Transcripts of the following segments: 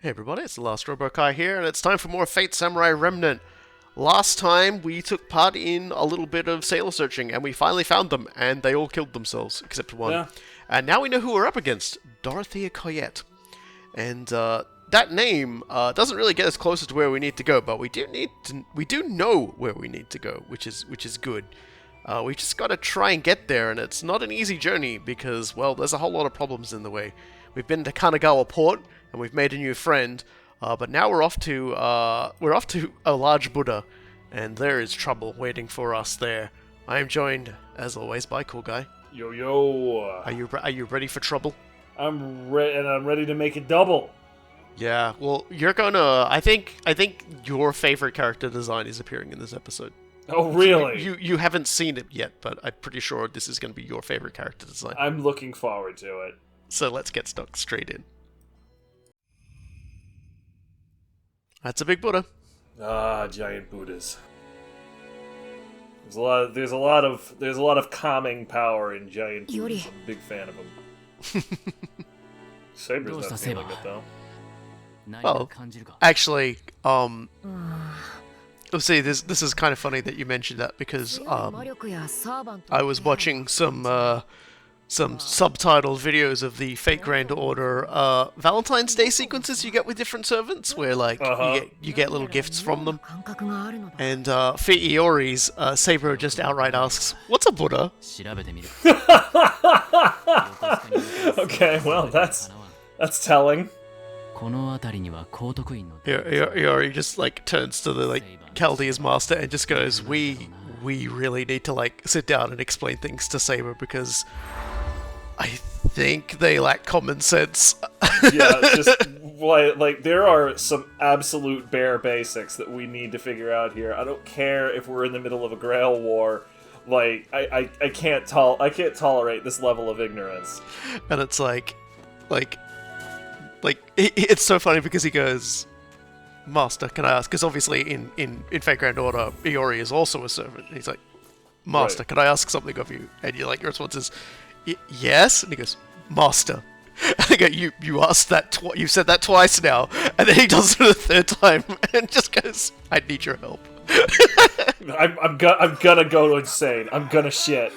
Hey everybody, it's the Last Robokai here, and it's time for more Fate Samurai Remnant. Last time, we took part in a little bit of sailor searching, and we finally found them, and they all killed themselves, except one. Yeah. And now we know who we're up against, Dorothea Coyette. And that name doesn't really get us closer to where we need to go, but we do know where we need to go, which is good. We just gotta try and get there, and it's not an easy journey because, well, there's a whole lot of problems in the way. We've been to Kanagawa Port, and we've made a new friend, but now we're off to a large Buddha, and there is trouble waiting for us there. I am joined, as always, by Cool Guy. Yo yo. Are you ready for trouble? I'm ready to make it double. Yeah. Well, you're gonna. I think your favorite character design is appearing in this episode. Oh really? You haven't seen it yet, but I'm pretty sure this is gonna be your favorite character design. I'm looking forward to it. So let's get stuck straight in. That's a big Buddha. Ah, giant Buddhas. There's a lot of calming power in giant Buddhas. I'm a big fan of them. Saber's not feeling it though. Well, actually, let's see. This is kind of funny that you mentioned that because I was watching some subtitled videos of the Fate Grand Order Valentine's Day sequences you get with different servants, where like you get little gifts from them. And for Iori's, Saber just outright asks, "What's a Buddha?" Okay, well that's telling. Iori just like turns to the like Chaldea's master and just goes, "We really need to like sit down and explain things to Saber because I think they lack common sense." Yeah, just like there are some absolute bare basics that we need to figure out here. I don't care if we're in the middle of a Grail war. Like I can't tolerate this level of ignorance. And it's like it's so funny because he goes, "Master, can I ask?" Because obviously in Fate Grand Order, Iori is also a servant. And he's like, "Master, can I ask something of you?" And you're like, your response is, "Yes." And he goes, "Master." And I go, "You asked that you said that twice now." And then he does it a third time and just goes, "I need your help." I'm gonna go insane. I'm gonna shit.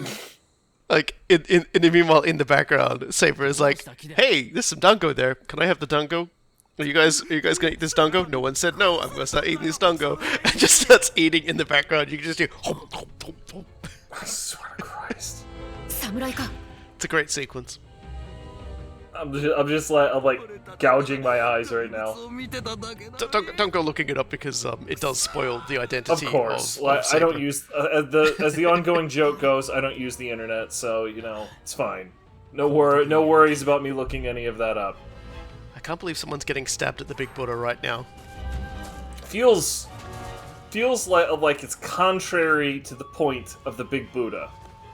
Like in the meanwhile, in the background, Saber is like, "Hey, there's some dango there. Can I have the dango? Are you guys gonna eat this dango?" No one said no. I'm gonna start eating this dango. And just starts eating in the background. You can just hear. I swear to Christ. It's a great sequence. I'm just like gouging my eyes right now. Don't go looking it up because it does spoil the identity. Of course, of I Saber. don't use as the ongoing joke goes. I don't use the internet, so you know it's fine. No worries about me looking any of that up. I can't believe someone's getting stabbed at the Big Buddha right now. Feels like it's contrary to the point of the Big Buddha,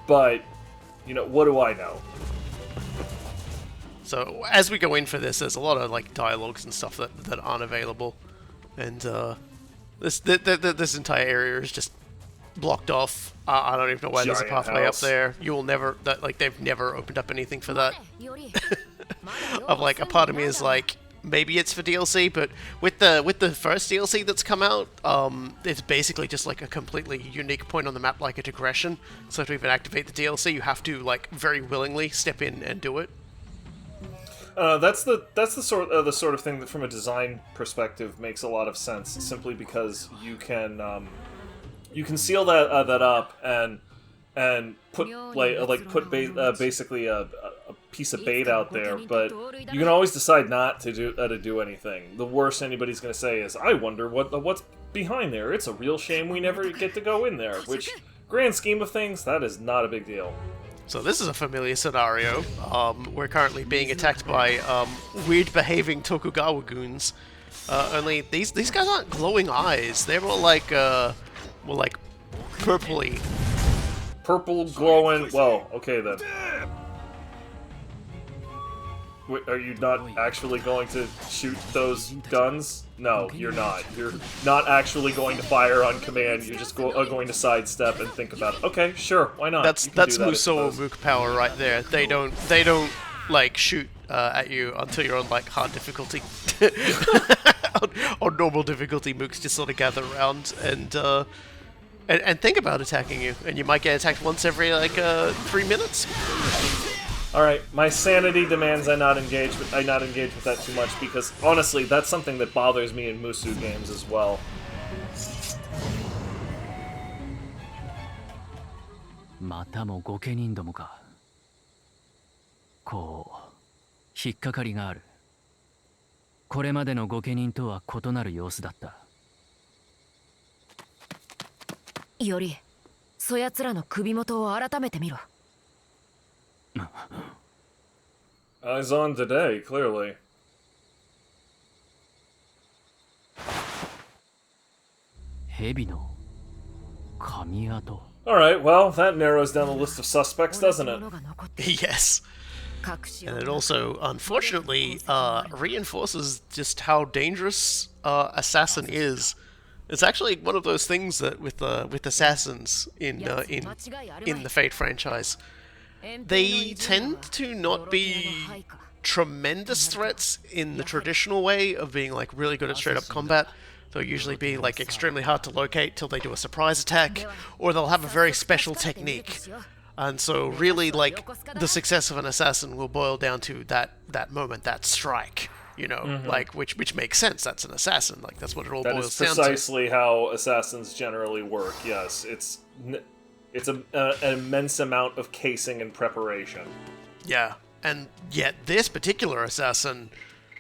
but you know what do I know? So as we go in for this, there's a lot of like dialogues and stuff that aren't available, and this entire area is just blocked off. I don't even know why there's a Giant pathway house. up there. You will never they've never opened up anything for that. Of like a part of me is like maybe it's for DLC, but with the first DLC that's come out, it's basically just like a completely unique point on the map, like a digression. So to even activate the DLC, you have to like very willingly step in and do it. That's the sort of thing that, from a design perspective, makes a lot of sense. Simply because you can seal that up and put basically a piece of bait out there, but you can always decide not to do anything. The worst anybody's going to say is, "I wonder what's behind there. It's a real shame we never get to go in there." Which, grand scheme of things, that is not a big deal. So this is a familiar scenario. We're currently being attacked by weird-behaving Tokugawa goons. Only these guys aren't glowing eyes. They're more like purpley. Purple glowing. Well, okay then. Wait, are you not actually going to shoot those guns? No, you're not. You're not actually going to fire on command. You're just going to sidestep and think about it. Okay, sure, why not? That's Musou Mook power right there. They don't like shoot at you until you're on like hard difficulty. on normal difficulty, mooks just sort of gather around and think about attacking you, and you might get attacked once every like 3 minutes. All right, my sanity demands I not engage with that too much, because honestly, that's something that bothers me in Musu games as well. またも御家人どもか。こう引っかかりがある。これまでの御家人とは異なる様子だった。より、そやつらの首元を改めて見ろ。Eyes on today, clearly. Alright, well, that narrows down the list of suspects, doesn't it? Yes. And it also, unfortunately, reinforces just how dangerous Assassin is. It's actually one of those things that with assassins in the Fate franchise, they tend to not be tremendous threats in the traditional way of being like really good at straight up combat. They'll usually be like extremely hard to locate till they do a surprise attack, or they'll have a very special technique. And so really like the success of an assassin will boil down to that moment, that strike. You know, like which makes sense. That's an assassin. Like that's what it all boils down to. That is precisely how assassins generally work. Yes, it's an immense amount of casing and preparation. Yeah, and yet this particular assassin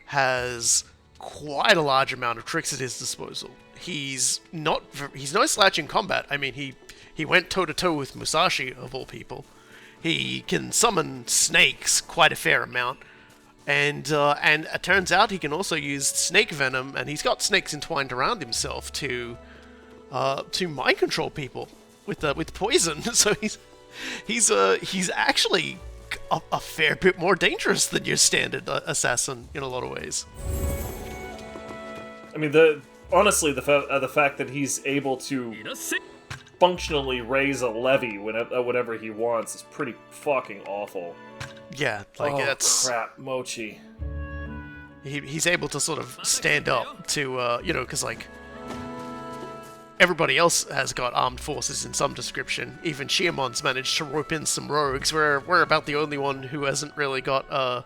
has quite a large amount of tricks at his disposal. He's no slouch in combat. I mean, he went toe to toe with Musashi of all people. He can summon snakes quite a fair amount. And it turns out he can also use snake venom, and he's got snakes entwined around himself to mind control people with poison. So he's actually a fair bit more dangerous than your standard assassin in a lot of ways. I mean, honestly, the fact that he's able to functionally raise a levy whenever he wants is pretty fucking awful. Yeah, like that's crap, Mochi. He's able to sort of stand up to because like everybody else has got armed forces in some description. Even Shiemon's managed to rope in some rogues. We're about the only one who hasn't really got an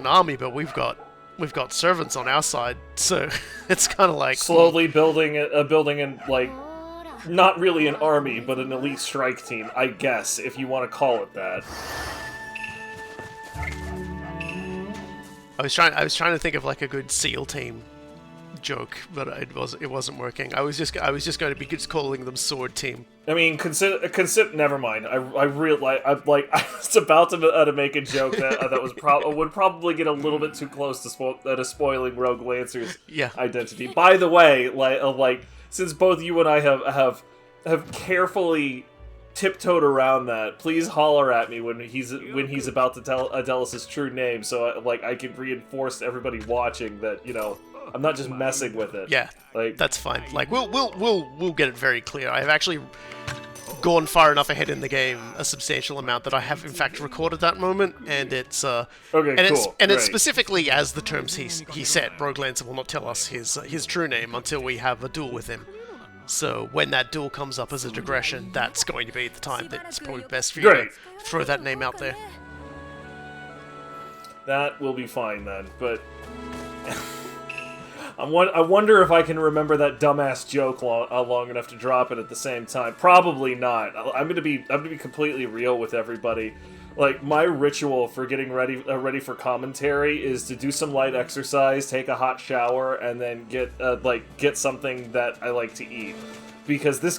army, but we've got servants on our side. So it's kind of like slowly building in like not really an army, but an elite strike team, I guess, if you want to call it that. I was trying to think of like a good SEAL team joke, but it wasn't working. I was just going to be just calling them sword team. I mean, consider. Never mind. I was about to make a joke that would probably get a little bit too close to spoiling Rogue Lancer's identity. By the way, like since both you and I have carefully tiptoed around that, please holler at me when he's about to tell Adelis' true name, so I can reinforce to everybody watching that I'm not just messing with it. Yeah, like that's fine. Like we'll get it very clear. I've actually gone far enough ahead in the game, a substantial amount, that I have in fact recorded that moment, and it's it's specifically as the terms he said. Rogue Lancer will not tell us his true name until we have a duel with him. So when that duel comes up as a digression, that's going to be the time that it's probably best for you to throw that name out there. That will be fine then, but I wonder if I can remember that dumbass joke long enough to drop it at the same time. Probably not. I'm gonna be completely real with everybody. Like, my ritual for getting ready for commentary is to do some light exercise, take a hot shower, and then get something that I like to eat. Because this,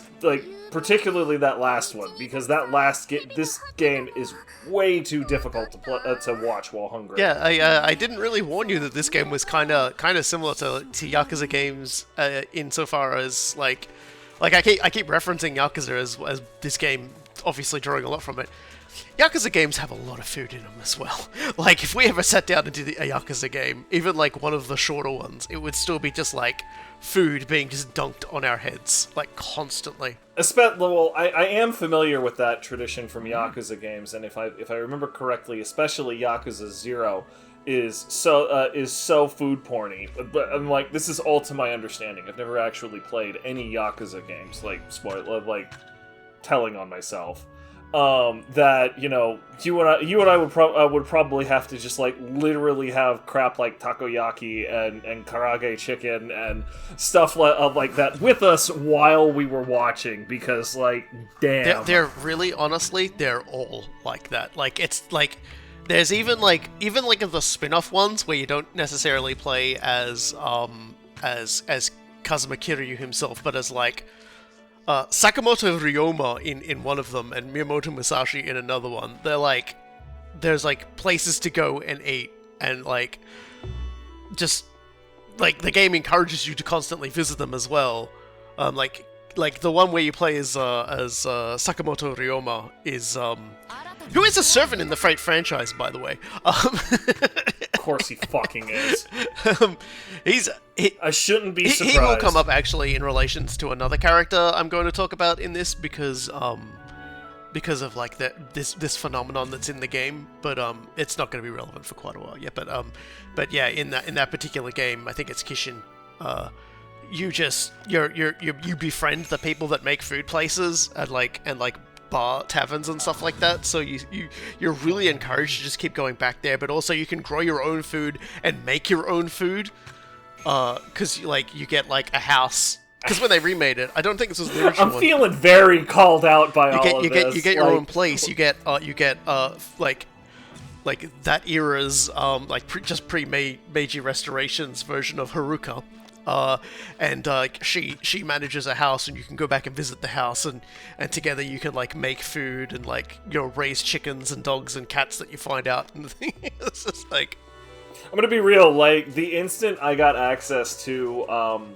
particularly that last one, because this game is way too difficult to watch while hungry. Yeah, I didn't really warn you that this game was kind of similar to Yakuza games insofar as like I keep referencing Yakuza as this game, obviously drawing a lot from it. Yakuza games have a lot of food in them as well. Like, if we ever sat down and did a Yakuza game, even like one of the shorter ones, it would still be just like food being just dunked on our heads, like constantly. Well, I am familiar with that tradition from Yakuza games, and if I remember correctly, especially Yakuza 0 is so food porny. But I'm like, this is all to my understanding. I've never actually played any Yakuza games, like spoiler, like telling on myself. That you and I would probably have to just like literally have crap like takoyaki and karage chicken and stuff like that with us while we were watching, because like damn, they're really, honestly, they're all like that. Like, it's like there's even like the spin-off ones where you don't necessarily play as Kazuma Kiryu himself, but as like Sakamoto Ryoma in one of them, and Miyamoto Musashi in another one. They're like, there's like places to go and eat, and like, just like the game encourages you to constantly visit them as well. Like the one where you play as Sakamoto Ryoma is who is a servant in the Freight franchise, by the way. Of course he fucking is. I shouldn't be surprised. He will come up actually in relations to another character I'm going to talk about in this, because of like this phenomenon that's in the game, but it's not going to be relevant for quite a while yet. But yeah, in that particular game, I think it's Kishin. You befriend the people that make food places and like bar taverns and stuff like that, so you're really encouraged to just keep going back there, but also you can grow your own food and make your own food, because you get like a house, because when they remade it, I don't think this was the original I'm feeling very called out by you get your own place, you get like that era's just pre-Meiji Restoration's version of Haruka. And she manages a house, and you can go back and visit the house, and together you can like make food and like raise chickens and dogs and cats that you find out, and it's just like, I'm gonna be real. Like, the instant I got access to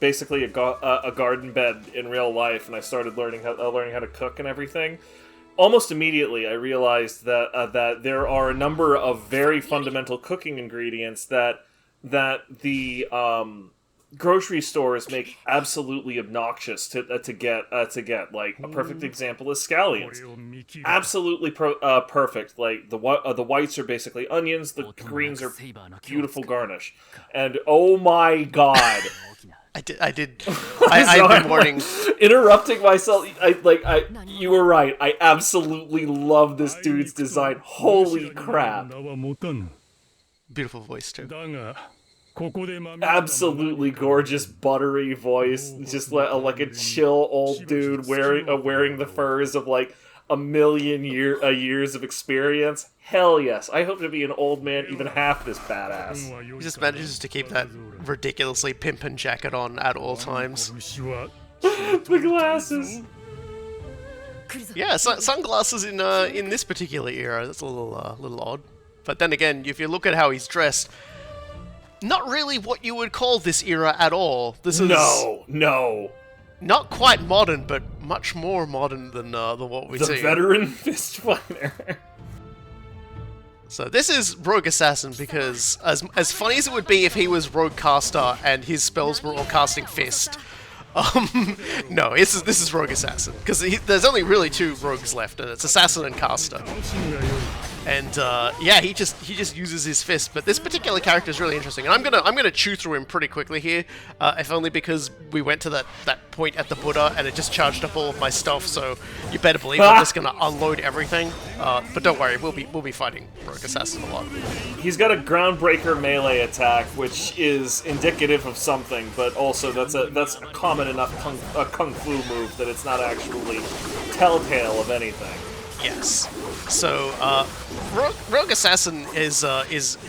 basically a garden bed in real life, and I started learning how to cook and everything, almost immediately I realized that there are a number of very fundamental cooking ingredients that the grocery stores make absolutely obnoxious to get. Like, a perfect example is scallions. Absolutely perfect. Like, the whites are basically onions, the greens are beautiful garnish, and oh my god. I've been warning. Interrupting myself. You were right. I absolutely love this dude's design. Holy crap. Beautiful voice too. Absolutely gorgeous, buttery voice. Just like a chill old dude wearing the furs of like a million years of experience. Hell yes. I hope to be an old man even half this badass. He just manages to keep that ridiculously pimpin' jacket on at all times. The glasses. Yeah, sunglasses in this particular era. That's a little odd. But then again, if you look at how he's dressed, not really what you would call this era at all. This is no, not quite modern, but much more modern than what we see. The veteran fist fighter. So this is Rogue Assassin, because as funny as it would be if he was Rogue Caster and his spells were all casting Fist, no, this is Rogue Assassin, because there's only really two rogues left, and it's Assassin and Caster. And yeah, he just uses his fist. But this particular character is really interesting, and I'm gonna chew through him pretty quickly here, if only because we went to that point at the Buddha and it just charged up all of my stuff. So you better believe I'm just gonna unload everything. But don't worry, we'll be fighting Rogue Assassin a lot. He's got a groundbreaker melee attack, which is indicative of something, but also that's a common enough kung fu move that it's not actually telltale of anything. Yes. So, Rogue Assassin is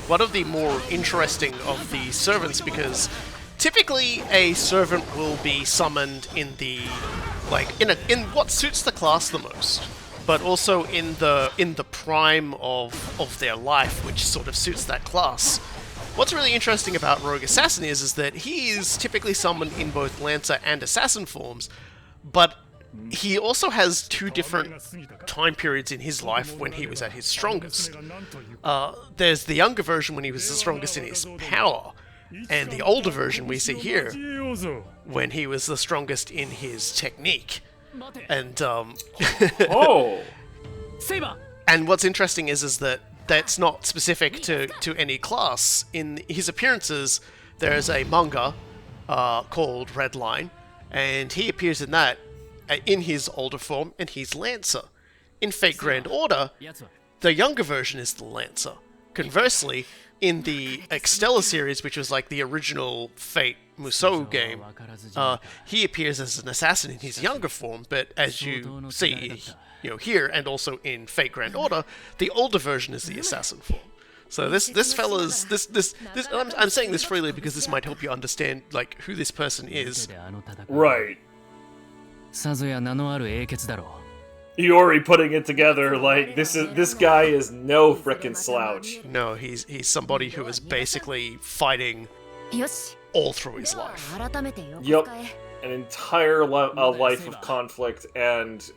one of the more interesting of the servants, because typically a servant will be summoned in what suits the class the most, but also in the prime of their life, which sort of suits that class. What's really interesting about Rogue Assassin is that he is typically summoned in both Lancer and Assassin forms, but he also has two different time periods in his life when he was at his strongest. There's the younger version when he was the strongest in his power, and the older version we see here when he was the strongest in his technique. And Oh! and what's interesting is that that's not specific to any class. In his appearances, there's a manga called Red Line, and he appears in that in his older form, and he's Lancer. In Fate Grand Order, the younger version is the Lancer. Conversely, in the Extella series, which was like the original Fate Musou game, he appears as an assassin in his younger form, but as you see, here and also in Fate Grand Order, the older version is the assassin form. So this fella's I'm saying this freely because this might help you understand like who this person is. Right. Iori putting it together like this guy is no frickin' slouch. No, he's somebody who is basically fighting all through his life. Yep. An entire life of conflict and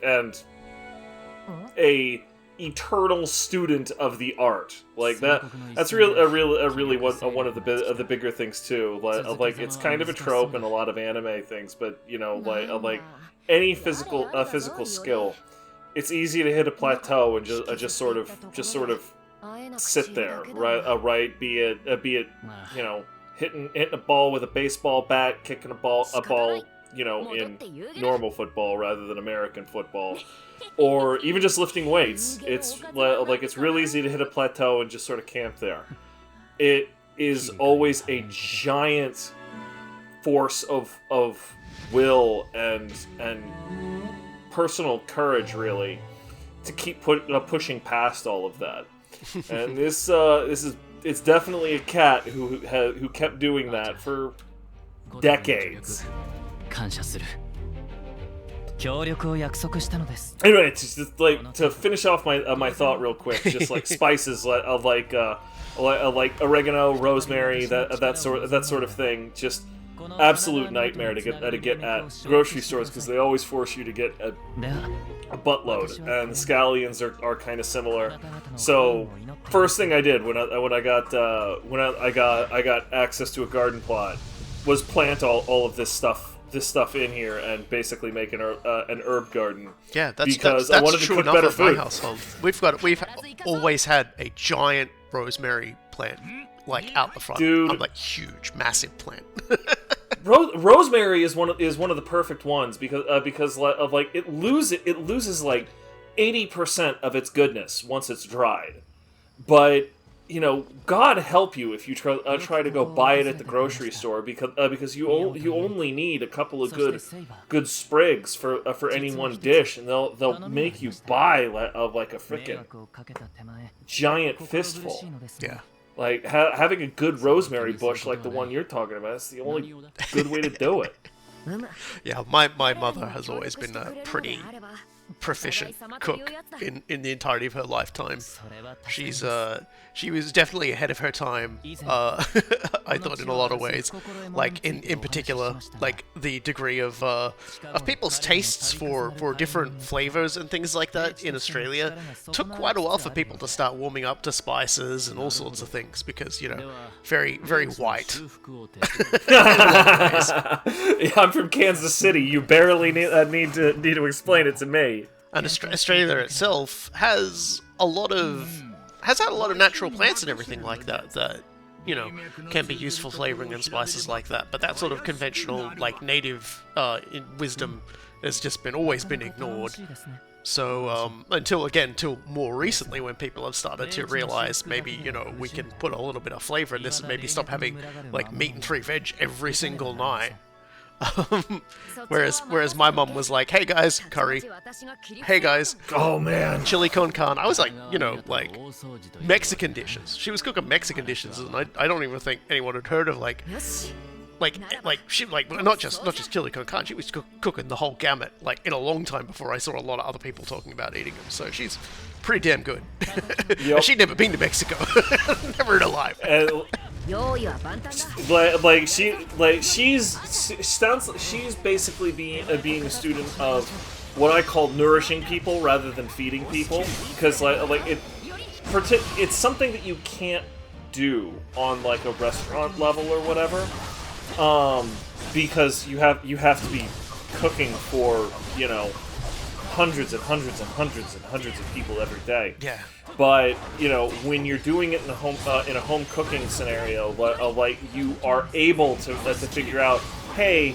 a eternal student of the art. Like that's really one of the bigger things too. Like it's kind of a trope in a lot of anime things, but like any physical skill, it's easy to hit a plateau and just sort of sit there, right? Be it hitting a ball with a baseball bat, kicking a ball, in normal football rather than American football, or even just lifting weights. It's like it's real easy to hit a plateau and just sort of camp there. It is always a giant force of will and personal courage, really, to keep pushing past all of that. And it's definitely a cat who kept doing that for decades. Anyway, just like to finish off my thought real quick, just like spices like oregano, rosemary, that sort of thing, just absolute nightmare to get at grocery stores because they always force you to get a buttload, and the scallions are kind of similar. So first thing I did when I got access to a garden plot was plant all of this stuff in here and basically make an herb garden. Yeah, that's I wanted to true cook enough better of my food. household. We've always had a giant rosemary plant like out the front. Dude. I'm like huge, massive plant. Rosemary is one of the perfect ones because it loses like 80% of its goodness once it's dried. But God help you if you try to go buy it at the grocery store because you only need a couple of good sprigs for any one dish, and they'll make you buy like a frickin' giant fistful. Yeah. Like, having a good rosemary bush like the one you're talking about is the only good way to do it. Yeah, my mother has always been a pretty proficient cook in the entirety of her lifetime. She was definitely ahead of her time, I thought, in a lot of ways. Like, in particular, like, the degree of people's tastes for different flavors and things like that in Australia took quite a while for people to start warming up to spices and all sorts of things because, very, very white. Yeah, I'm from Kansas City. You barely need to explain it to me. And Australia itself has had a lot of natural plants and everything like that can be used for flavoring and spices like that. But that sort of conventional, like, native wisdom has just always been ignored. So until more recently, when people have started to realize maybe we can put a little bit of flavor in this and maybe stop having like meat and 3 veg every single night. Whereas my mom was like, hey guys, curry. Hey guys, oh man, chili con carne. I was like, like Mexican dishes. She was cooking Mexican dishes, and I don't even think anyone had heard of like she not just chili con carne. She was cooking the whole gamut like in a long time before I saw a lot of other people talking about eating them. So she's pretty damn good. Yep. She'd never been to Mexico, never in her life. She's basically being a student of what I call nourishing people rather than feeding people, because it's something that you can't do on like a restaurant level or whatever, because you have to be cooking for, you know, hundreds and hundreds and hundreds and hundreds of people every day. Yeah. But you know, when you're doing it in a home cooking scenario, like you are able to figure out, hey,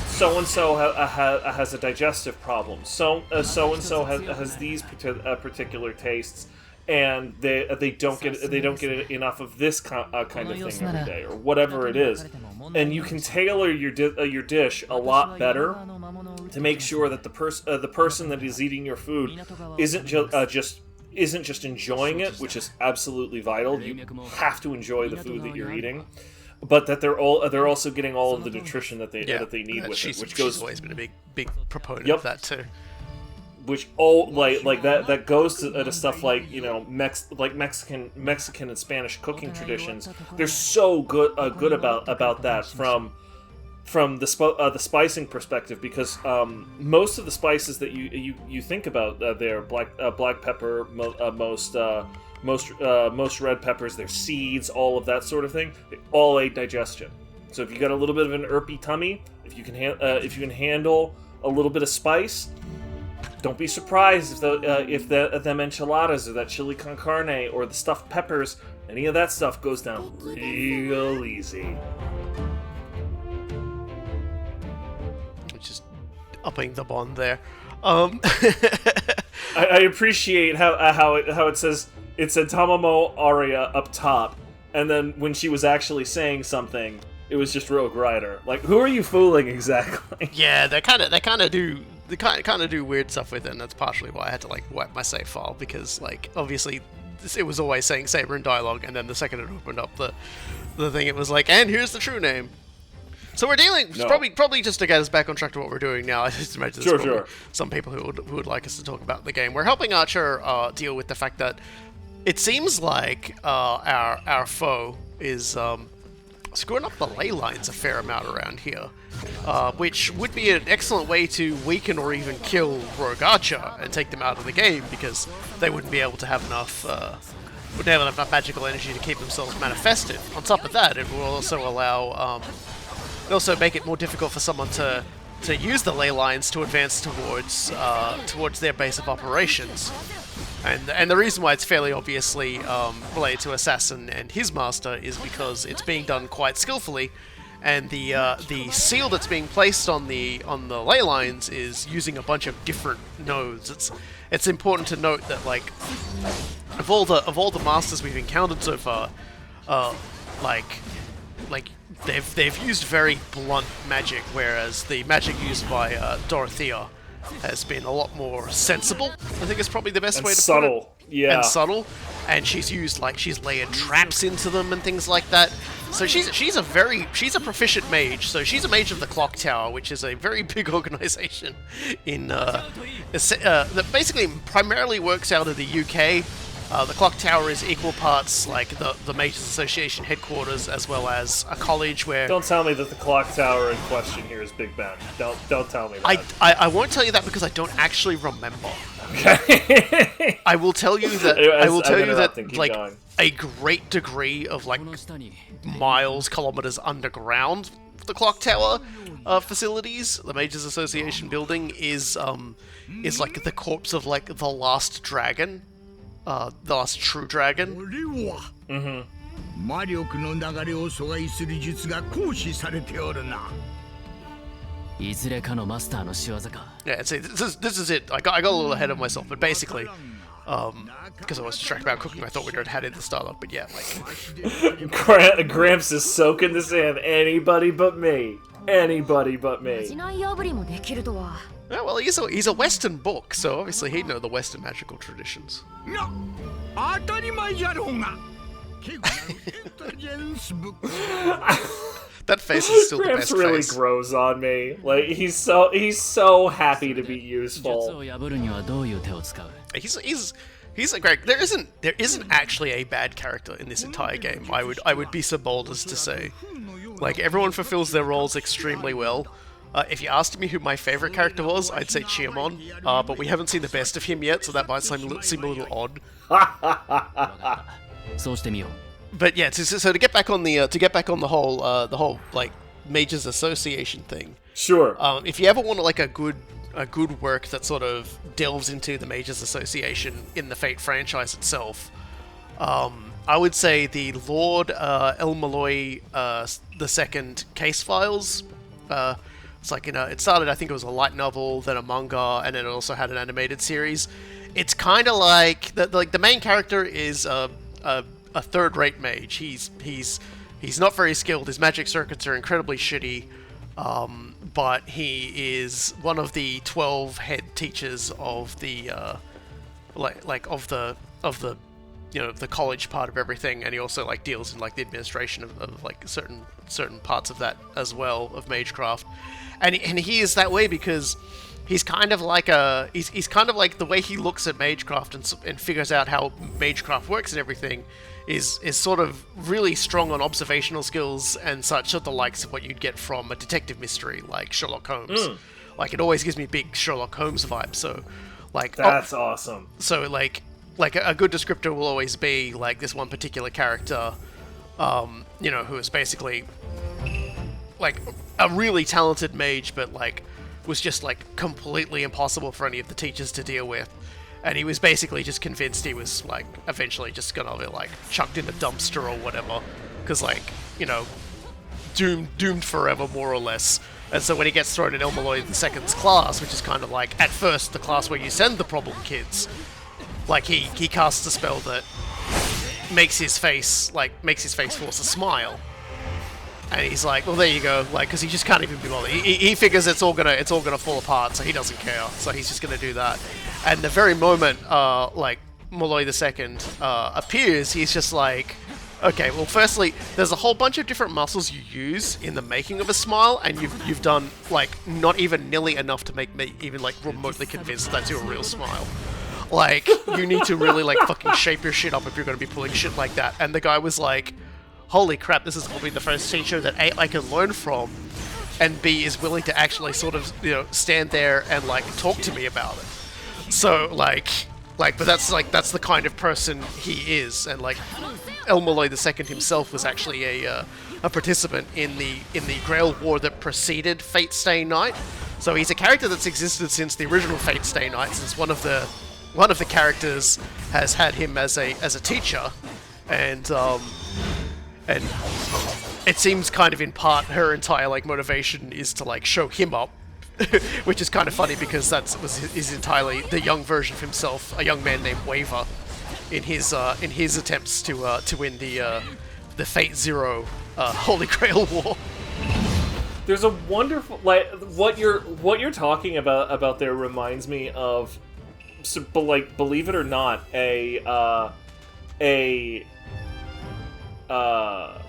so and so has a digestive problem. So and so has these particular tastes, and they don't get enough of this kind of thing every day, or whatever it is. And you can tailor your dish a lot better to make sure that the person that is eating your food isn't just enjoying it, which is absolutely vital. You have to enjoy the food that you're eating, but that they're also getting all of the nutrition that they need with it, which goes. She's always been a big proponent Yep. of that too. Which that goes to stuff like, you know, Mexican and Spanish cooking traditions. They're so good about that from the spicing perspective, because most of the spices that you think about, they're black pepper, most red peppers, their seeds, all of that sort of thing. They all aid digestion. So if you got a little bit of an irpy tummy, if you can handle a little bit of spice, don't be surprised if them enchiladas or that chili con carne or the stuffed peppers, any of that stuff goes down real easy. Just upping the bond there. I appreciate how it says, it said Tamamo Aria up top, and then when she was actually saying something, it was just Rogue Rider. Like, who are you fooling exactly? Yeah, they kind of do weird stuff with it, and that's partially why I had to like wipe my save file, because like obviously it was always saying Saber in dialogue, and then the second it opened up the thing, it was like, and here's the true name. So we're dealing probably just to get us back on track to what we're doing now. I just imagine there's probably some people who would like us to talk about the game. We're helping Archer deal with the fact that it seems like our foe is screwing up the ley lines a fair amount around here, which would be an excellent way to weaken or even kill Rogue Archer and take them out of the game, because they wouldn't be able to have enough magical energy to keep themselves manifested. On top of that, it will also allow also make it more difficult for someone to use the ley lines to advance towards their base of operations. And the reason why it's fairly obviously related to Assassin and his master is because it's being done quite skillfully, and the seal that's being placed on the ley lines is using a bunch of different nodes. It's important to note that like of all the masters we've encountered so far, like they've used very blunt magic, whereas the magic used by Dorothea has been a lot more sensible. I think it's probably the best way to put it. Yeah. And subtle. And she's layered traps into them and things like that. So she's a proficient mage. So she's a mage of the Clock Tower, which is a very big organization that basically primarily works out of the UK. The Clock Tower is equal parts like the Mages Association headquarters, as well as a college where... Don't tell me that the Clock Tower in question here is Big Ben. Don't tell me that. I won't tell you that because I don't actually remember. Okay. I will tell you that like going. A great degree of like kilometers underground, the Clock Tower facilities, the Mages Association building is like the corpse of like the last dragon. The last true dragon. Mm-hmm. Yeah, see, this is it. I got a little ahead of myself, but basically, because I was distracted about cooking, I thought we'd had in the startup. But yeah, like Gramps is soaking this in. Anybody but me. Anybody but me. Yeah, well, he's a Western book, so obviously he'd know the Western magical traditions. That face is still Gramps the best really face. grows on me. Like he's so happy to be useful. He's a great. There isn't actually a bad character in this entire game. I would be so bold as to say, like everyone fulfills their roles extremely well. If you asked me who my favorite character was, I'd say Chiamon, but we haven't seen the best of him yet, so that might seem a little odd. そうしてみよう But yeah, so to get back on the whole like Mages Association thing. Sure. If you ever want like a good work that sort of delves into the Mages Association in the Fate franchise itself, I would say the Lord El Malloy II case files. It's like, it started, I think it was a light novel, then a manga, and then it also had an animated series. It's kind of like the main character is a third-rate mage. He's not very skilled. His magic circuits are incredibly shitty, but he is one of the 12 head teachers of the the college part of everything, and he also like deals in like the administration of like certain parts of that as well, of magecraft, and he is that way because he's kind of like he's kind of like the way he looks at magecraft and figures out how magecraft works and everything is sort of really strong on observational skills and such, of the likes of what you'd get from a detective mystery like Sherlock Holmes. Like, it always gives me big Sherlock Holmes vibes. So like, that's awesome. So like a good descriptor will always be like this one particular character, who is basically like a really talented mage, but like was just like completely impossible for any of the teachers to deal with. And he was basically just convinced he was like eventually just gonna be like chucked in a dumpster or whatever, because like, doomed forever, more or less. And so when he gets thrown in El Malloy II's class, which is kind of like at first the class where you send the problem kids, like he casts a spell that makes his face force a smile. And he's like, well, there you go, like, because he just can't even be bothered. He figures it's all gonna fall apart, so he doesn't care. So he's just gonna do that. And the very moment, like Malloy II appears, he's just like, okay, well, firstly, there's a whole bunch of different muscles you use in the making of a smile, and you've done like not even nearly enough to make me even like remotely convinced that's your real smile. Like, you need to really like fucking shape your shit up if you're gonna be pulling shit like that. And the guy was like, holy crap, this is probably the first teacher that A, I can learn from, and B, is willing to actually sort of, stand there and like talk to me about it. So but that's the kind of person he is. And like El Malloy II himself was actually a participant in the Grail War that preceded Fate Stay Night. So he's a character that's existed since the original Fate Stay Night, since one of the characters has had him as a teacher, and it seems kind of in part her entire like motivation is to like show him up, which is kind of funny because is entirely the young version of himself, a young man named Waver, in his attempts to win the Fate Zero Holy Grail War. There's a wonderful, like, what you're talking about there reminds me of, like, believe it or not, a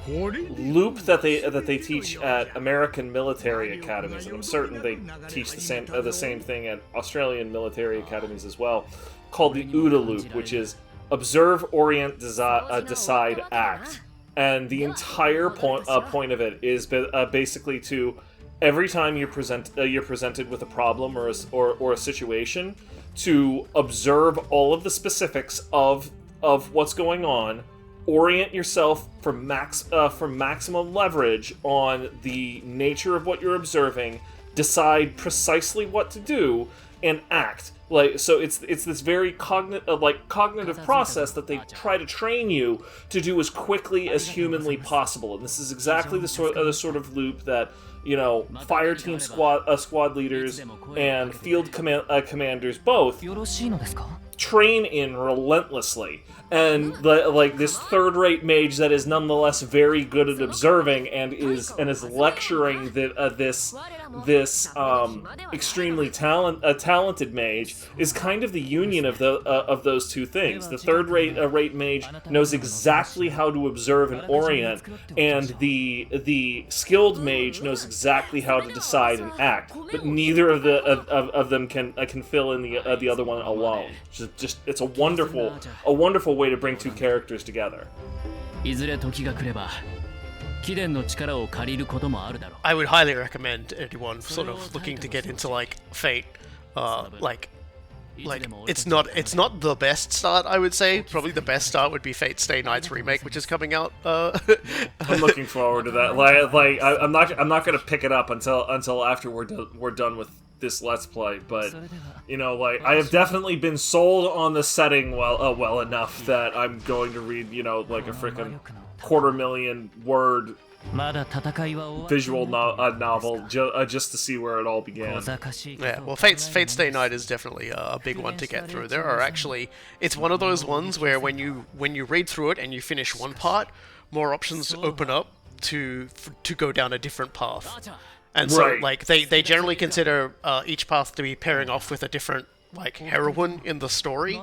loop that they teach at American military academies, and I'm certain they teach the same thing at Australian military academies as well, called the OODA loop, which is observe, orient, decide, act. And the entire point of it is basically to, every time you're presented with a problem or a situation, to observe all of the specifics of what's going on, orient yourself for maximum leverage on the nature of what you're observing, decide precisely what to do, and act. Like, so it's this very cognitive process that they try to train you to do as quickly as humanly possible. And this is exactly the sort of loop that, fire team squad leaders and field commanders both train in relentlessly. And this third-rate mage that is nonetheless very good at observing and is lecturing this extremely talented mage is kind of the union of those two things. The third-rate mage knows exactly how to observe and orient, and the skilled mage knows exactly how to decide and act. But neither of them can fill in the other one alone. It's a wonderful way to bring two characters together. いずれ時が来れば貴殿の力を借りることもあるだろう。 I would highly recommend anyone sort of looking to get into like Fate, like it's not the best start, I would say. Probably the best start would be Fate Stay Night's remake, which is coming out. I'm looking forward to that. I'm not gonna pick it up until after we're done with this Let's Play. But you know, like I have definitely been sold on the setting well enough that I'm going to read, you know, like a freaking 250,000 word visual novel just to see where it all began. Yeah, well, Fate Stay Night is definitely a big one to get through. There are actually, it's one of those ones where when you read through it and you finish one part, more options open up to go down a different path. And so, Right. like, they generally consider each path to be pairing off with a different, like, heroine in the story.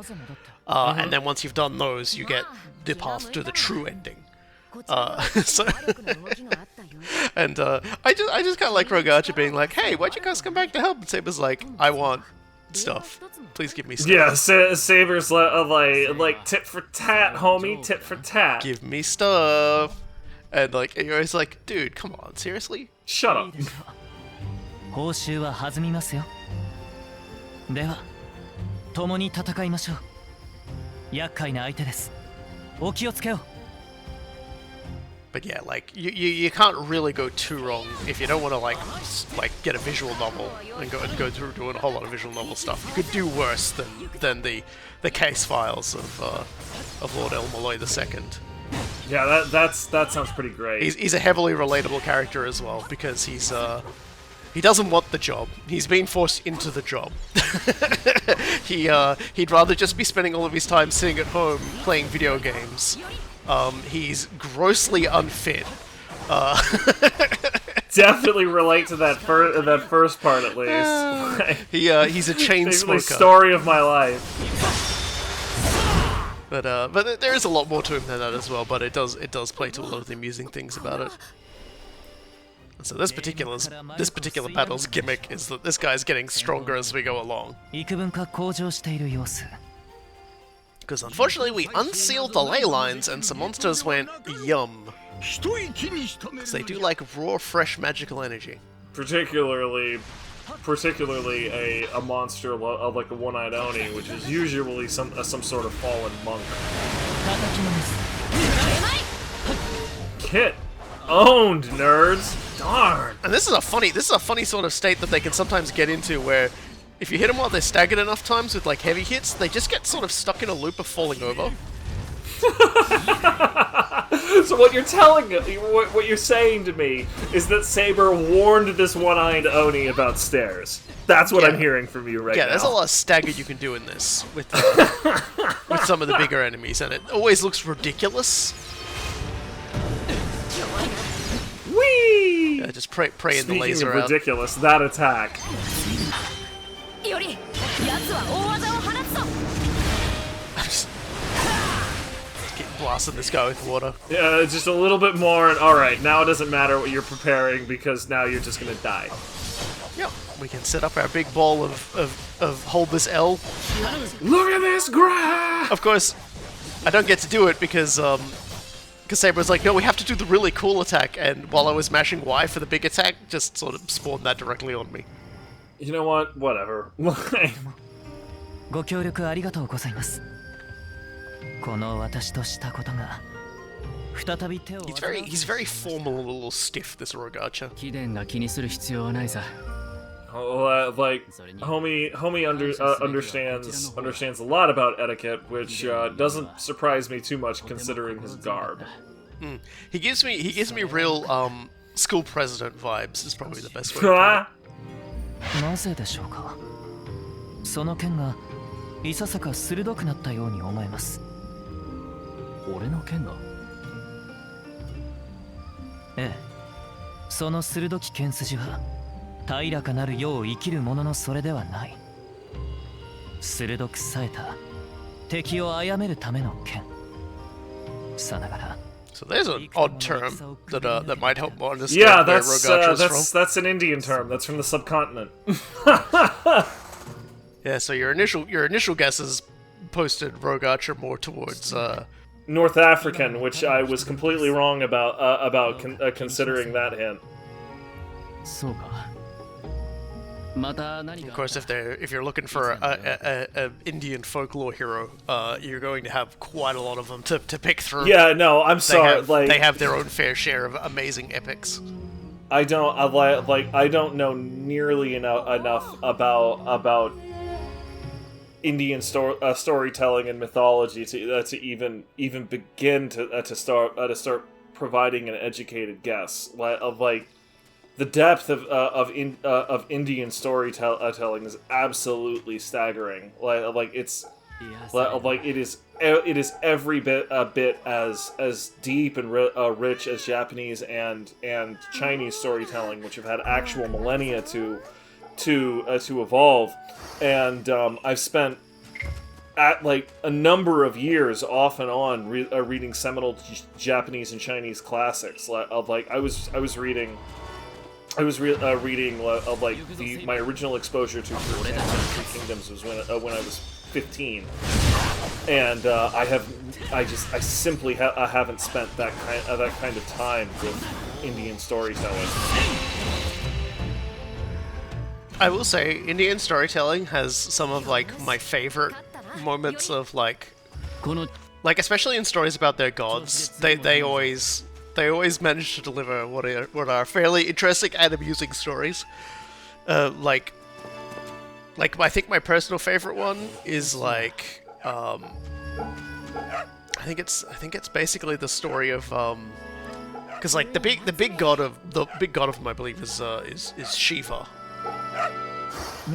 And then once you've done those, you get the path to the true ending. So and I just kind of like Rogacha being like, "Hey, why'd you guys come back to help?" And Saber's like, "I want stuff. Please give me stuff." Yeah, Saber's like tit for tat, homie, tit for tat. Give me stuff. And like Iori's like, "Dude, come on, seriously?" Shut up. 報酬は弾みますよ。では、共に戦いましょう。厄介な相手です。お気をつけを。 But yeah, like you can't really go too wrong if you don't want to like get a visual novel and go through doing a whole lot of visual novel stuff. You could do worse than the case files of Lord El Malloy II. Yeah, that sounds pretty great. He's a heavily relatable character as well because he doesn't want the job. He's been forced into the job. He'd rather just be spending all of his time sitting at home playing video games. He's grossly unfit. Definitely relate to that first part at least. He's a chain Basically, smoker. story of my life. But there is a lot more to him than that as well. But it does play to a lot of the amusing things about it. So this particular battle's gimmick is that this guy's getting stronger as we go along. 幾分か向上している様子。 Because unfortunately we unsealed the ley lines and some monsters went yum. Because they do like raw, fresh magical energy. Particularly a monster like a one-eyed Oni, which is usually some sort of fallen monk. Kit owned, nerds. Darn. And this is a funny sort of state that they can sometimes get into where if you hit them while they're staggered enough times with like heavy hits, they just get sort of stuck in a loop of falling over. So what you're saying to me is that Saber warned this one-eyed Oni about stairs. That's what I'm hearing from you right now. Yeah, there's a lot of stagger you can do in this with some of the bigger enemies, and it always looks ridiculous. Whee! Yeah, just pray in the laser Speaking of out. ridiculous, that attack. より奴は大技を放つぞ Get blasting this guy with water. Yeah, just a little bit more, and alright, now it doesn't matter what you're preparing, because now you're just gonna die. Yep, we can set up our big ball of hold this L. Look at this graph! Of course, I don't get to do it because Saber was like, no, we have to do the really cool attack, and while I was mashing Y for the big attack, just sort of spawned that directly on me. You know what? Whatever. ご協力ありがとうございます。この私としたことが再び手を He's very formal and a little stiff, this Rogacha. 貴殿が気にする必要はないさ。 Like, homie understands a lot about etiquette, which doesn't surprise me too much considering his garb. He gives me real school president vibes. Is probably the best way to put it. なぜでしょうか。その剣がいささか鋭くなったように思えます。俺の剣が？ええ、その鋭き剣筋は平らかなる世を生きる者のそれではない。鋭く冴えた敵を殺めるための剣。さながら。 So there's an odd term that might help more understand Yeah, where Rogacha's from. that's an Indian term. That's from the subcontinent. Yeah, so your initial guesses posted Rogacha more towards North African, which I was completely wrong about considering that hint. そうか。また何 Of か course, if you're looking for a Indian folklore hero, you're going to have quite a lot of them to pick through. Yeah, no, I'm sorry. They have their own fair share of amazing epics. I don't know nearly enough about Indian storytelling and mythology to even begin to start providing an educated guess like the depth of Indian storytelling is absolutely staggering. It is every bit as deep and rich as Japanese and Chinese storytelling, which have had actual millennia to evolve. And I've spent a number of years off and on reading seminal Japanese and Chinese classics. I was reading my original exposure to Three Kingdoms was when I was 15, and I simply haven't spent that kind of time with Indian storytelling. I will say, Indian storytelling has some of my favorite moments of especially in stories about their gods. They always manage to deliver what are fairly interesting and amusing stories. I think my personal favorite one is I think it's basically the story of because the big god of them, I believe, is Shiva.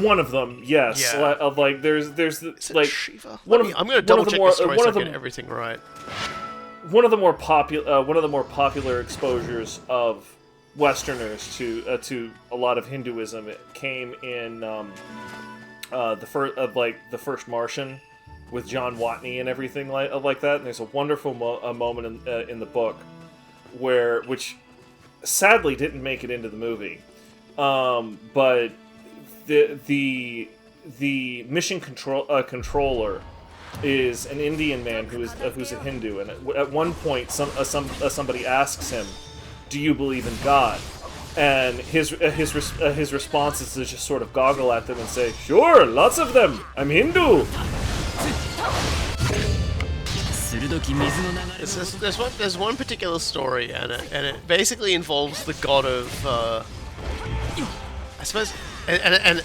One of them, yes. Yeah. There's Shiva. one I'm gonna double of the check more- the story one so I of them- get everything right. one of the more popular exposures of Westerners to a lot of Hinduism. It came in the first Martian with John Watney and everything like that. And there's a wonderful moment in the book which sadly didn't make it into the movie, but the mission controller is an Indian man who's a Hindu, and at one point somebody asks him, "Do you believe in God?" And his response is to just sort of goggle at them and say, "Sure, lots of them. I'm Hindu." There's one particular story, and it basically involves the god of I suppose, and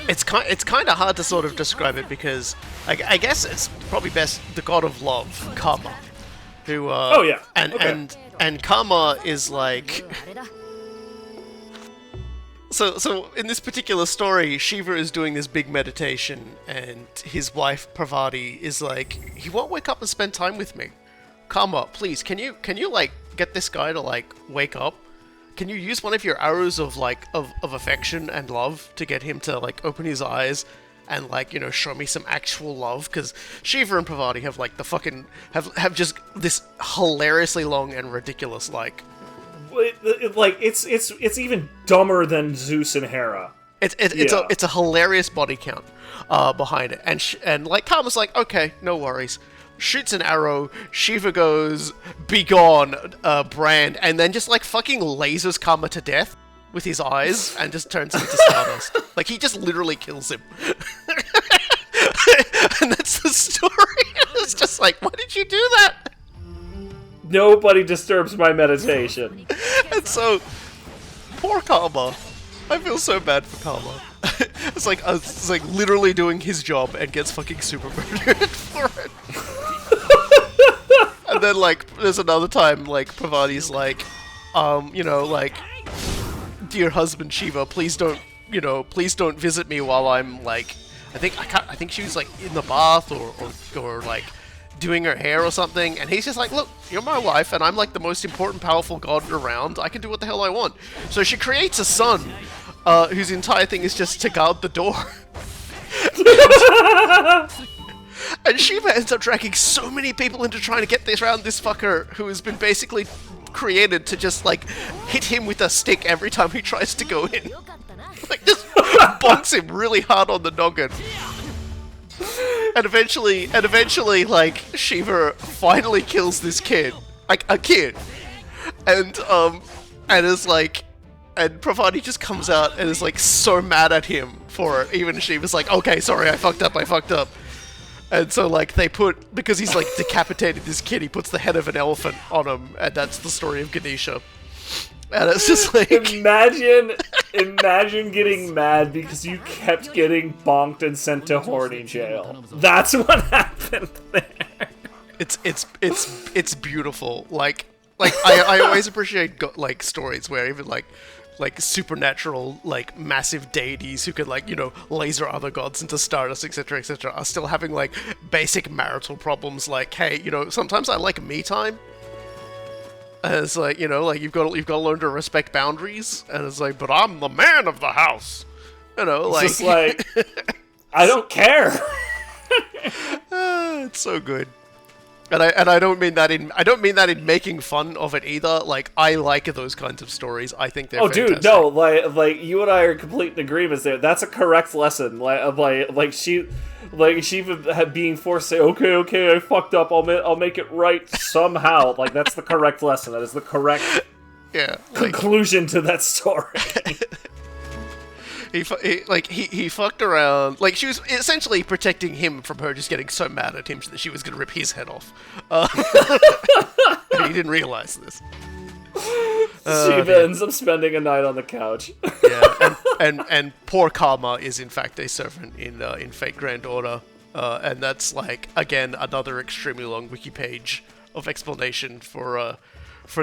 it's kind of hard to sort of describe it because I guess it's probably best the god of love, Karma, who Oh yeah. and Karma is like. So in this particular story, Shiva is doing this big meditation, and his wife Parvati is like, he won't wake up and spend time with me. Karma, please, can you get this guy to wake up? Can you use one of your arrows of affection and love to get him to open his eyes and show me some actual love? Because Shiva and Parvati have have just this hilariously long and ridiculous It's even dumber than Zeus and Hera. It's a hilarious body count behind it, and Karma's like, okay, no worries. Shoots an arrow, Shiva goes, "Be gone, Brand," and then just fucking lasers Karma to death with his eyes and just turns him into stardust. He just literally kills him. And that's the story. It's just why did you do that? Nobody disturbs my meditation. And so, poor Karma. I feel so bad for Karma. It's like literally doing his job and gets fucking super murdered for it. And then there's another time Parvati's dear husband Shiva, please don't visit me while I'm I think she was in the bath or doing her hair or something, and he's just like, look, you're my wife, and I'm the most important, powerful god around. I can do what the hell I want. So she creates a son, whose entire thing is just to guard the door. And Shiva ends up dragging so many people into trying to get this around this fucker who has been basically created to just hit him with a stick every time he tries to go in. Just bonks him really hard on the noggin. and eventually, like Shiva finally kills this kid, like a kid, and is like, and Pravati just comes out and is like so mad at him for it. Even Shiva's like, okay, sorry, I fucked up. And so, like, because he's, like, decapitated this kid, he puts the head of an elephant on him, and that's the story of Ganesha. And it's just like... Imagine getting mad because you kept getting bonked and sent to horny jail. That's what happened there. It's beautiful. Like I always appreciate, like, stories where even, like supernatural, like, massive deities who can, like, you know, laser other gods into stardust, etc., are still having, like, basic marital problems, like, hey, you know, sometimes I like me time. And it's like, you know, like, you've got to learn to respect boundaries, and it's like, but I'm the man of the house. You know, like... It's just like, I don't care. It's so good. And I don't mean that in making fun of it either. Like, I like those kinds of stories. I think they're fantastic. Dude, no, like you and I are complete in agreement there. That's a correct lesson. Like she being forced to say, okay, I fucked up. I'll make it right somehow. Like, that's the correct lesson. That is the correct conclusion to that story. He fucked around. Like, she was essentially protecting him from her just getting so mad at him that she was going to rip his head off. He didn't realize this. Shiva ends up spending a night on the couch. Yeah, and poor Karma is in fact a servant in Fate Grand Order, and that's, like, again, another extremely long wiki page of explanation for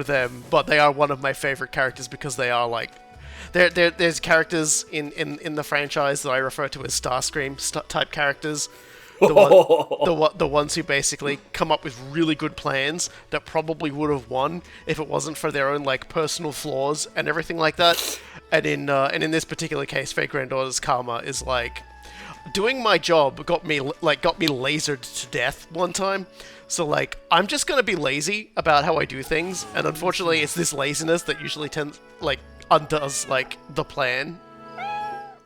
them. But they are one of my favorite characters because they are, like, there's characters in the franchise that I refer to as Starscream type characters. The ones who basically come up with really good plans that probably would have won if it wasn't for their own, like, personal flaws and everything like that. And in this particular case, Fate Grand Order's Karma is like, doing my job got me lasered to death one time. So, like, I'm just gonna be lazy about how I do things, and unfortunately, it's this laziness that usually undoes, like, the plan.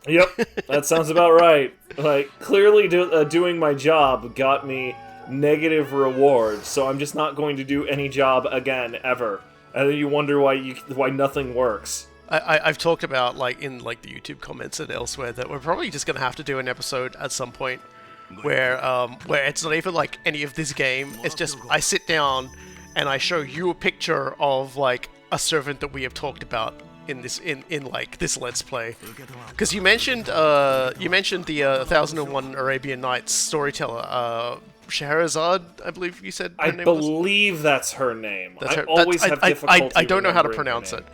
Yep, that sounds about right. Like, clearly doing my job got me negative rewards, so I'm just not going to do any job again, ever. And then you wonder why nothing works. I've talked about, like, in, like, the YouTube comments and elsewhere that we're probably just gonna have to do an episode at some point where it's not even, like, any of this game. It's just I sit down and I show you a picture of, like, a servant that we have talked about in this like this Let's Play, because you mentioned the 1001 Arabian Nights storyteller, Scheherazade, I believe you said her name was? I believe that's her name. I always have difficulty. I don't know how to pronounce it.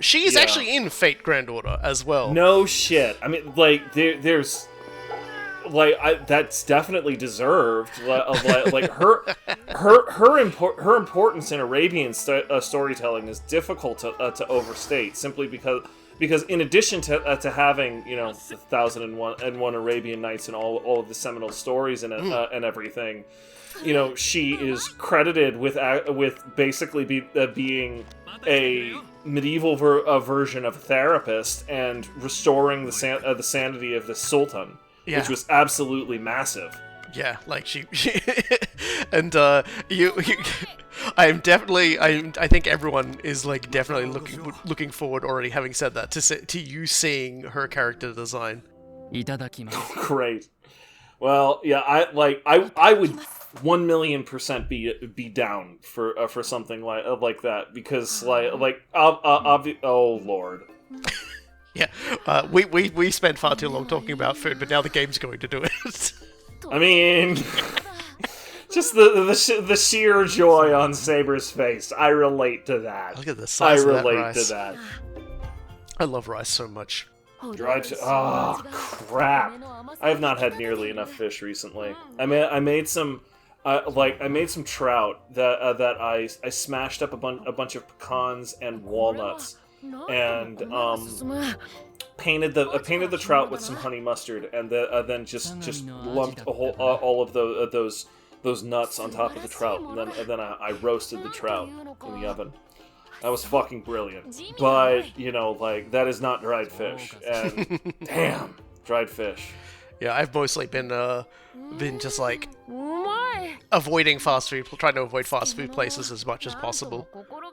She is actually in Fate Grand Order as well. No shit. I mean, like, there's... Like, that's definitely deserved. Like her importance in Arabian storytelling is difficult to overstate, simply because in addition to having, you know, the 1001 Arabian Nights and all of the seminal stories and everything, you know, she is credited with basically being a medieval version of a therapist and restoring the sanity of the Sultan. Yeah. Which was absolutely massive. Yeah, like she and I think everyone is, like, definitely looking forward, already having said that, to you seeing her character design. Great. Well, yeah, I would 1,000,000% be down for something like that, because oh Lord. Yeah, we spent far too long talking about food, but now the game's going to do it. I mean, just the sheer joy on Saber's face. I relate to that. Look at the size of that rice. I relate to that. I love rice so much. Oh, crap. I have not had nearly enough fish recently. I made some trout that I smashed up a bunch of pecans and walnuts. And painted the trout with some honey mustard, and then just lumped all of those nuts on top of the trout, and then I roasted the trout in the oven. That was fucking brilliant. But, you know, like, that is not dried fish, and damn, dried fish. Yeah, I've mostly been just like avoiding fast food, trying to avoid fast food places as much as possible.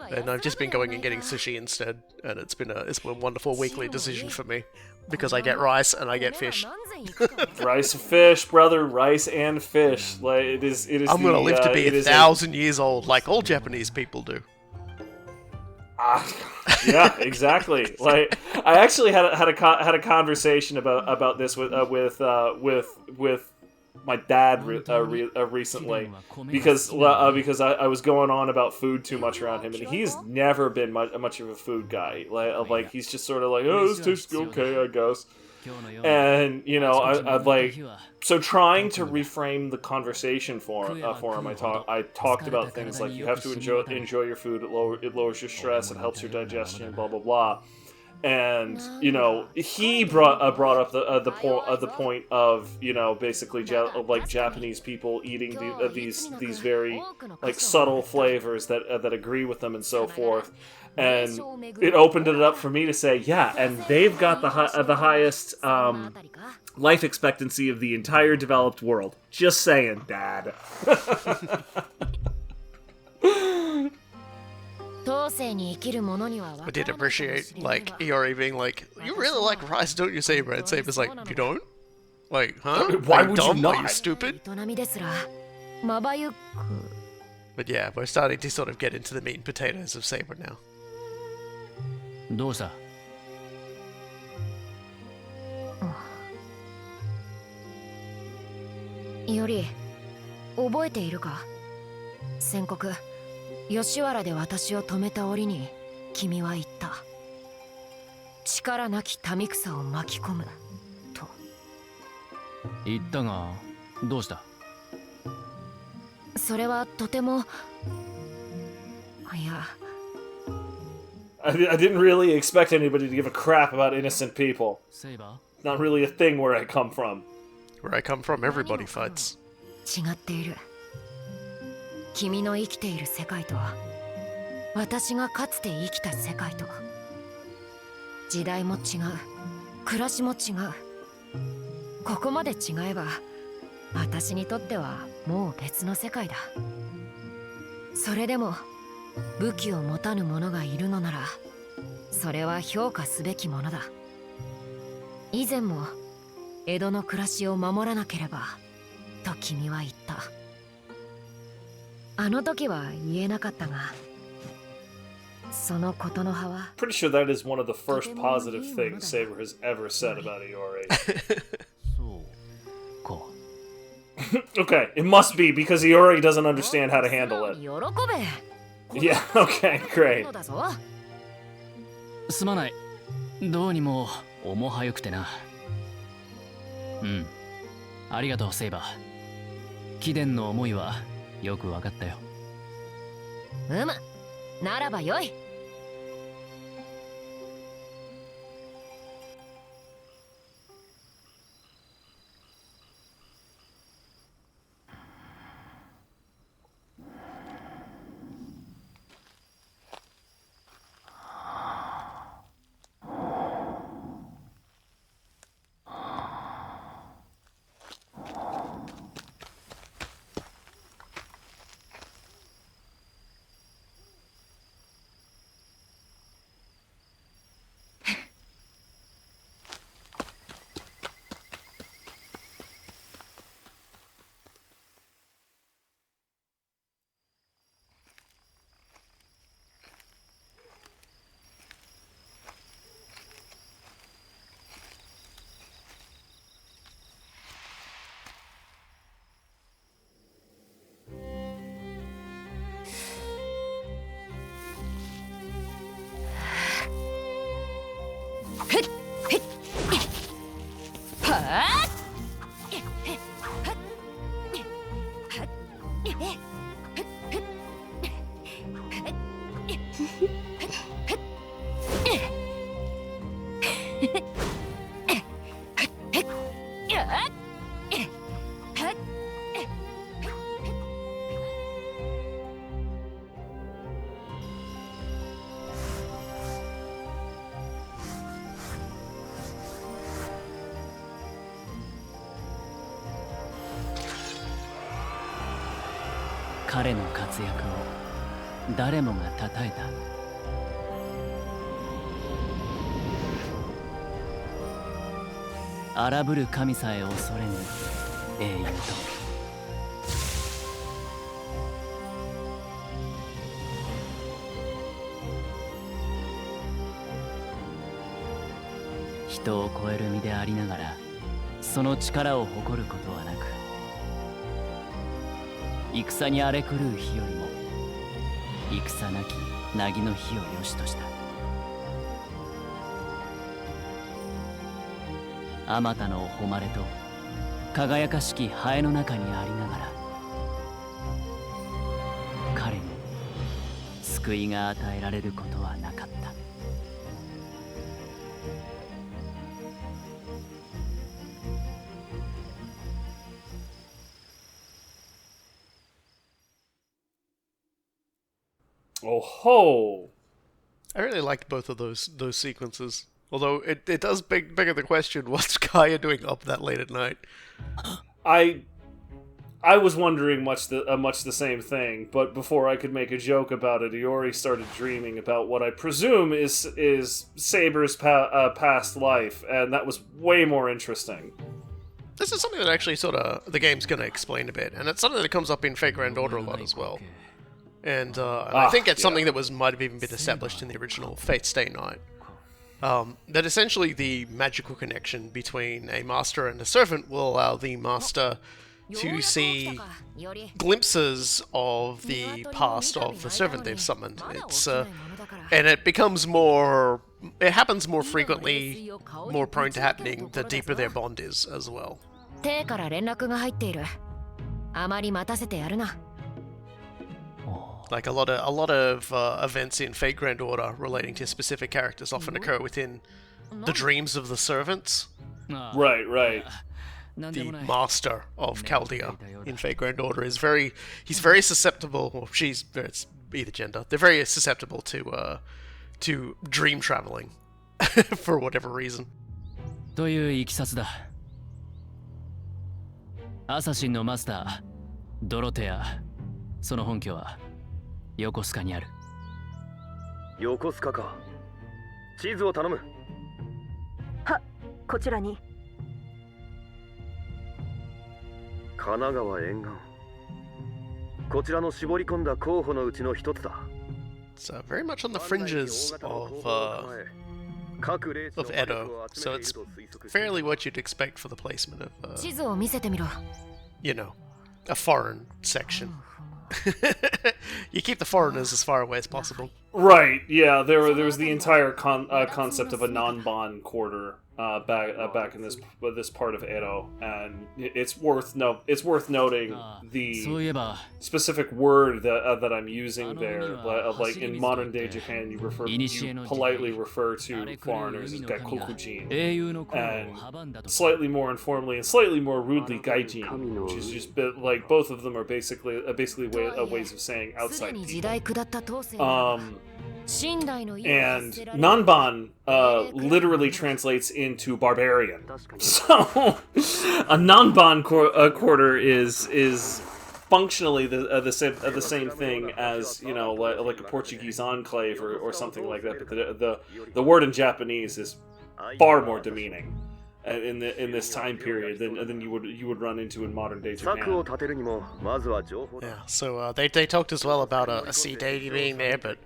And I've just been going and getting sushi instead, and it's been a wonderful weekly decision for me because I get rice and I get fish. Rice and fish, brother. Rice and fish. Like it is. I'm gonna live to be 1,000 years old, like all Japanese people do. Yeah, exactly. Like I actually had a conversation about this with my dad recently because I was going on about food too much around him, and he's never been much of a food guy. Like he's just sort of like, oh, this tastes okay, I guess. And I'd like so trying to reframe the conversation for him. I talked about things like you have to enjoy your food. It lowers your stress. It helps your digestion. Blah blah blah. And he brought up the point of basically like Japanese people eating these very like subtle flavors that agree with them and so forth. And it opened it up for me to say, yeah, and they've got the highest life expectancy of the entire developed world. Just saying, Dad. I did appreciate, like, Iori being like, you really like rice, don't you, Saber? And Saber's like, you don't? Like, huh? Why Are you would dumb? you not? Are you stupid? But yeah, we're starting to sort of get into the meat and potatoes of Saber now. どうした？より覚えているか？宣告吉原で私を止めた折に君は言った。力なき民草を巻き込むと。言ったが、どうした？それはとても。いや。I didn't really expect anybody to give a crap about innocent people. Saber? Not really a thing where I come from. Where I come from, everybody fights. 違っている。君の生きている世界と私がかつて生きた世界と時代も違う、暮らしも違う。ここまで違えば私にとってはもう別の世界だ。それでも武器を持たぬ者がいるのならそれは評価すべきものだ。以前も江戸の暮らしを守らなければと君は言った。あの時は言えなかったがそのことの葉は Pretty sure that is one of the first positive things Saber has ever said about Iori. そうか。Okay, it must be because Iori doesn't understand how to handle it. 喜べ。 Yeah, okay, great. すまない。どうにも重はよくてな。うん。ありがとう、セイバー。貴殿の思いはよくわかったよ。ならばよい。彼の活躍を誰もが称えた。荒ぶる神さえ恐れぬ英雄と。人を超える身でありながら、その力を誇ることはなく、戦に荒れ狂う日よりも戦なき凪の日を良しとした。あまたの誉れと輝かしきハエの中にありながら、彼に救いが与えられることはなかった。Oh ho! I really liked both of those sequences. Although it does bigger the question, what's Kaya doing up that late at night? I was wondering much the same thing, but before I could make a joke about it, Iori started dreaming about what I presume is Saber's past life, and that was way more interesting. This is something that actually sort of the game's going to explain a bit, and it's something that comes up in Fate Grand Order a lot as well. And I think it's something that might have even been established in the original Fate Stay Night. That essentially the magical connection between a master and a servant will allow the master to see glimpses of the past of the servant they've summoned. And it becomes more... It happens more frequently, more prone to happening, the deeper their bond is as well. Like a lot of events in Fate Grand Order relating to specific characters often occur within the dreams of the servants. Right. The master of Chaldea in Fate Grand Order is he's very susceptible, or it's either gender. They're very susceptible to dream traveling for whatever reason. といういきさつだ。アサシンのマスター、ドロテア、その本拠は横須賀にある。横須賀か。地図を頼む。は、こちらに。神奈川沿岸。こちらの絞り込んだ候補のうちの一つだ。It's very much on the fringes of Edo, so it's fairly what you'd expect for the placement of, you know, a foreign section. You keep the foreigners as far away as possible. Right, yeah, there was the entire concept of a non-bond quarter back in this part of Edo, and it's worth noting the specific word that I'm using there. Like in modern day Japan, you politely refer to foreigners as gaikokujin, and slightly more informally and slightly more rudely gaijin, which is just like both of them are basically ways of saying outside people. And Nanban literally translates into barbarian. So a Nanban quarter is functionally the same thing as, you know, like a Portuguese enclave or something like that. But the word in Japanese is far more demeaning in this time period than you would run into in modern day Japan. Yeah. So they talked as well about a sea deity being there, but.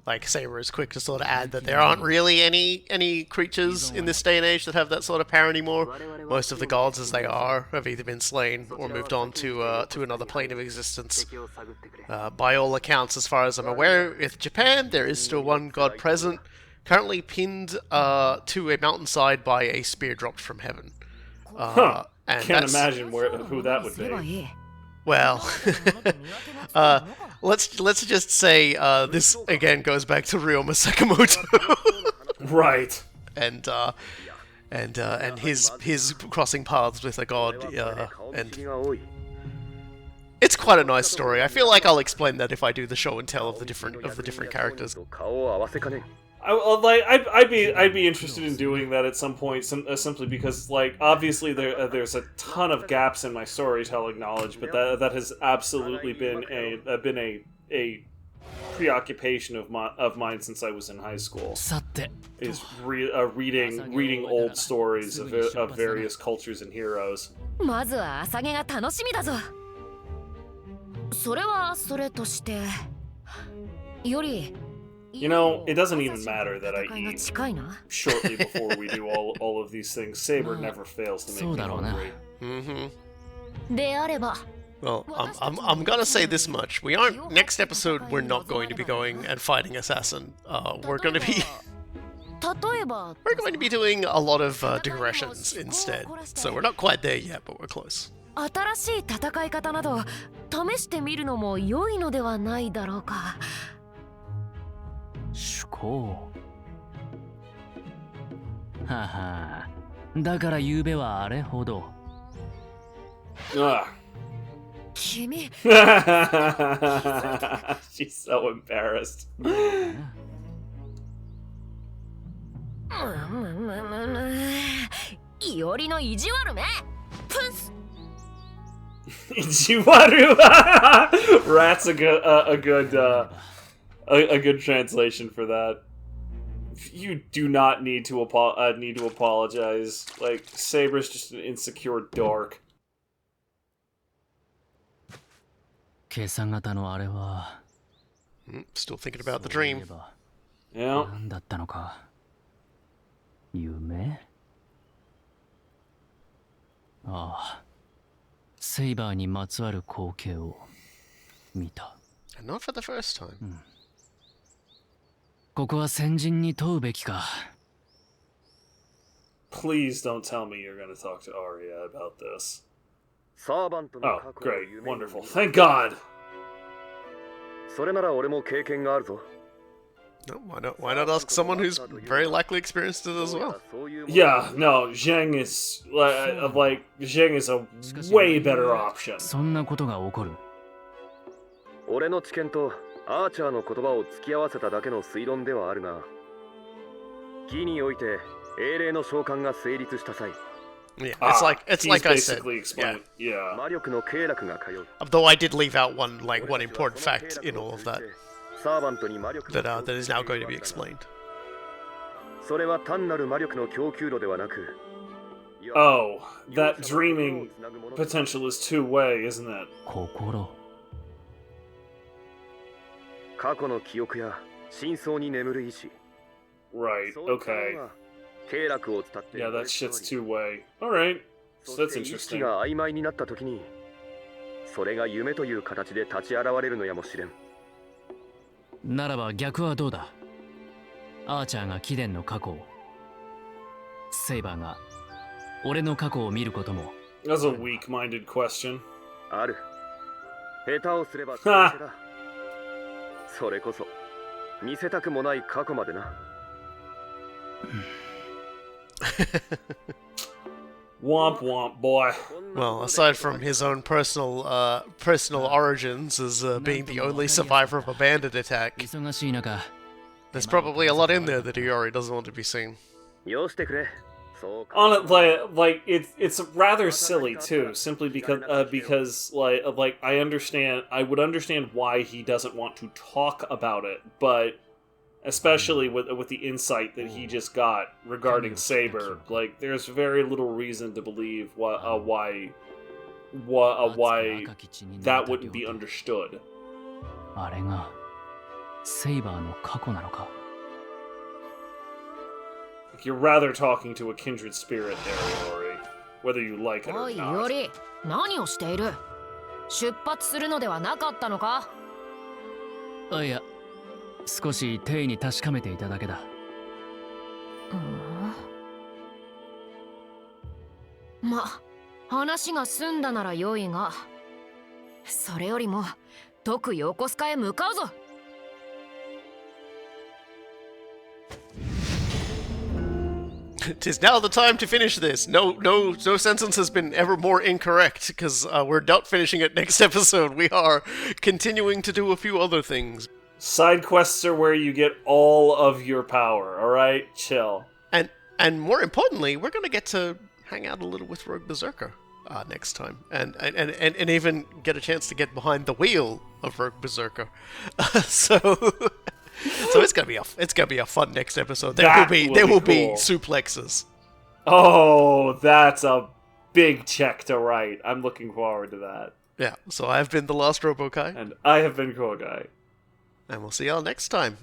Like, Saber is quick to sort of add that there aren't really any creatures in this day and age that have that sort of power anymore. Most of the gods, as they are, have either been slain or moved on to another plane of existence. By all accounts, as far as I'm aware, with Japan, there is still one god present, currently pinned to a mountainside by a spear dropped from heaven. And can't imagine who that would be. Well, let's just say this again goes back to Ryoma Sakamoto, right? And his crossing paths with a god, and it's quite a nice story. I feel like I'll explain that if I do the show and tell of the different characters. I'd be interested in doing that at some point, simply because, like, obviously there's a ton of gaps in my storytelling knowledge, but that has absolutely been a preoccupation of mine since I was in high school. Is reading old stories of various cultures and heroes. まずは朝毛が楽しみだぞ。それはそれとして。より。You know, it doesn't even matter that I eat shortly before we do all of these things. Saber never fails to make me hungry. Well, I'm gonna say this much. We aren't next episode. We're not going to be going and fighting assassin. We're going to be doing a lot of digressions instead. So we're not quite there yet, but we're close. 新しい戦い方など試してみるのも良いのではないだろうか。趣向ははだから昨べはあれほど 君 She's so embarrassed. いおりの意地悪めプンス Ijiwaru. Rat's a good translation for that. You do not need to apologize. Like, Saber's just an insecure dork. 今朝方のあれは Still thinking about the dream. Yeah. 何だったのか夢ああセイバーにまつわる光景を見た And not for the first time. ここは先人に問うべきか Please don't tell me you're going to talk to Arya about this. サーバントの Oh, 過去の great. 夢に Wonderful. Thank God. それなら俺も経験があるぞ。 No, why not ask someone who's very likely experienced it as well? Yeah, no, Zheng is Zheng is a way better option. そんなことが起こる俺の知見とアーチャーの言葉を突き合わせただけの推論ではあるが、義において英霊の召喚が成立した際、 Yeah, it's like I said. Explained. Yeah. 魔力の経絡が通う。 Though I did leave out one important fact in all of that サーバントに魔力が that is now going to be explained. それは単なる魔力の供給路ではなく、 Oh, that dreaming potential is two-way, isn't it? 心過去の記憶や真相に眠る意志。 Right. Okay. 経絡を伝って Yeah, that shit's two-way. All right. So that's そして意識 interesting. が曖昧になった時に、それが夢という形で立ち現れるのやもしれん。ならば逆はどうだアーチャーが貴殿の過去をセイバーが俺の過去を見ることも That's a weak-minded question. ある。下手をすれば幸せだ。それこそ見せたくもない過去までな。Womp womp, boy. Well, aside from his own personal origins as being the only survivor of a bandit attack, 忙しい中 there's probably a lot in there that Iori doesn't want to be seen. よしてくれ。そうか。 On it, like it's rather silly too, simply because I would understand why he doesn't want to talk about it, but especially with the insight that he just got regarding Saber, like there's very little reason to believe why that wouldn't be understood. あれがセイバーの過去なのか Like, you're rather talking to a kindred spirit there, Iori, whether you like it お or い not. より何をしている出発するのではなかったのかあいや少し定位に確かめていただけだま、話が済んだなら良いがそれよりも特横須賀へ向かうぞ 'Tis now the time to finish this. No sentence has been ever more incorrect, because we're not finishing it next episode. We are continuing to do a few other things. Side quests are where you get all of your power, alright? Chill. And more importantly, we're gonna get to hang out a little with Rogue Berserker next time, and even get a chance to get behind the wheel of Rogue Berserker. So it's gonna be a fun next episode. There will be cool. suplexes. Oh, that's a big check to write. I'm looking forward to that. Yeah. So I've been the Lost Robokai, And I have been Kogai. and we'll see y'all next time.